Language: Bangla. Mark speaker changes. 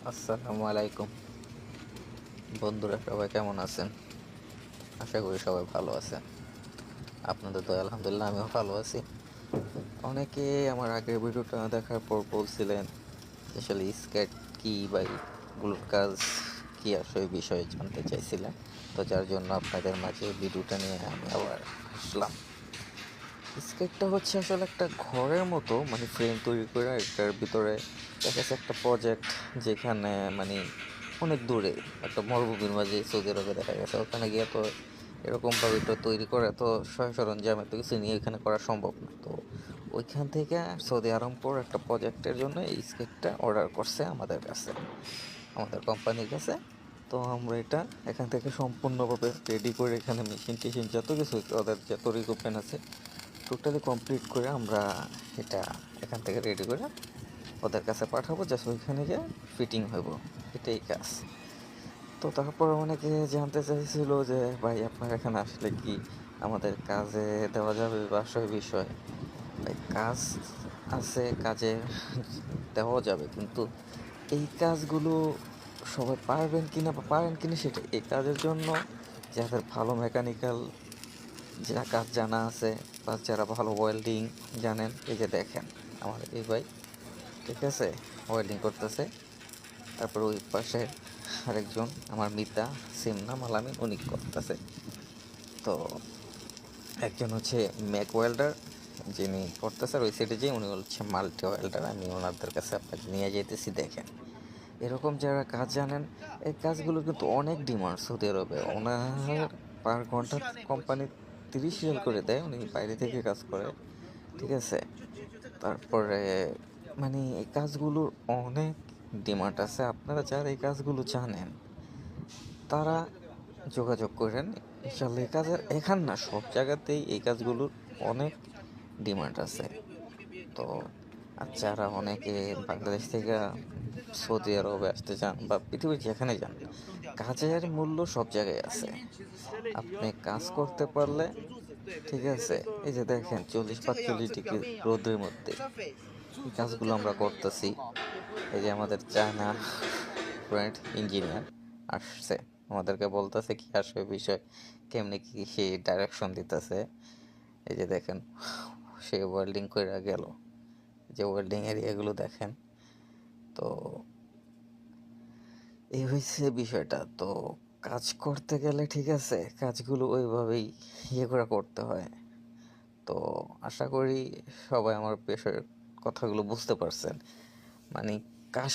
Speaker 1: আসসালামু আলাইকুম বন্ধুরা, সবাই কেমন আছেন? আশা করি সবাই ভালো আছেন। আপনাদের তো আলহামদুলিল্লাহ আমিও ভালো আছি। অনেকে আমার আগের ভিডিওটা দেখার পর বলছিলেন যে আসলে স্কেট কি বা এগুলোর কাজ কি, আসলে এই বিষয়ে জানতে চাইছিলেন। তো যার জন্য আপনাদের মাঝে ভিডিওটা নিয়ে আমি আবার আসলাম। স্কেটটা হচ্ছে আসলে একটা ঘরের মতো, মানে ফ্রেম তৈরি করে এটার ভিতরে দেখা যাচ্ছে একটা প্রজেক্ট, যেখানে মানে অনেক দূরে একটা মরুভূমির মাঝে সৌদি আরবে দেখা গেছে, ওখানে গিয়ে তো এরকমভাবে এটা তৈরি করে তো সরঞ্জাম এত কিছু নিয়ে এখানে করা সম্ভব না। তো ওইখান থেকে সৌদি আরামপুর একটা প্রজেক্টের জন্য এই স্কেটটা অর্ডার করছে আমাদের কাছে, আমাদের কোম্পানির কাছে। তো আমরা এটা এখান থেকে সম্পূর্ণভাবে রেডি করে এখানে মেশিন টেশিন যত কিছু ওদের যত রিকোয়ারমেন্ট আছে টোটালি কমপ্লিট করে আমরা এটা এখান থেকে রেডি করে ওদের কাছে পাঠাবো, জাস্ট ওইখানে গিয়ে ফিটিং হইব, এটাই কাজ। তো তারপর অনেকে জানতে চাইছিল যে ভাই আপনার এখানে আসলে কি আমাদের কাজে দেওয়া যাবে বা সেই বিষয়। ভাই কাজ আছে, কাজে দেওয়া যাবে, কিন্তু এই কাজগুলো সবাই পারবেন কিনা বা পারেন কিনা সেটা, এই কাজের জন্য যাদের ভালো মেকানিক্যাল যা কাজ জানা আছে বা যারা ভালো ওয়েল্ডিং জানেন, এই যে দেখেন আমার এই ভাই, ঠিক আছে, ওয়েল্ডিং করতেছে। তারপর ওই পাশে আরেকজন আমার মিতা, সিম নাম আলামিন, উনি করতেছে। তো একজন হচ্ছে ম্যাক ওয়েল্ডার, যিনি করতেছে, আর ওই সাইডে যে উনি হচ্ছে মাল্টি ওয়েল্ডার। আমি ওনাদের কাছে আপনাকে নিয়ে যেতেছি, দেখেন এরকম যারা কাজ জানেন। এই কাজগুলো কিন্তু অনেক ডিমান্ড সৌদি আরবে। ওনার পার ঘন্টা কোম্পানি 30 রিয়াল করে দেয়, উনি বাইরে থেকে কাজ করে, ঠিক আছে। তারপরে মানে এই কাজগুলোর অনেক ডিমান্ড আছে। আপনারা যারা এই কাজগুলো জানেন তারা যোগাযোগ করেন, ইনশাল্লাহ এই কাজের এখান না সব জায়গাতেই এই কাজগুলোর অনেক ডিমান্ড আছে। তো আর যারা অনেকে বাংলাদেশ থেকে সৌদি আরবে আসতে চান বা পৃথিবীর যেখানে যান, কাজের মূল্য সব জায়গায় আছে। আপনি কাজ করতে পারলে, ঠিক আছে, এই যে দেখেন 40-45 ডিগ্রি রোদের মধ্যে এই কাজগুলো আমরা করতেছি। এই যে আমাদের চায়না ফ্রেন্ড ইঞ্জিনিয়ার আসছে, আমাদেরকে বলতেছে কি আসবে বিষয়, কেমনি কি সে ডাইরেকশন দিতেছে। এই যে দেখেন সে ওয়েল্ডিং করে গেল, যে ওয়েল্ডিং এরিয়াগুলো দেখেন। তো এই হয়েছে বিষয়টা। তো কাজ করতে গেলে, ঠিক আছে, কাজগুলো ওইভাবেই করে করতে হয়। তো আশা করি সবাই আমার পেশার কথাগুলো বুঝতে পারছেন। মানে কাজ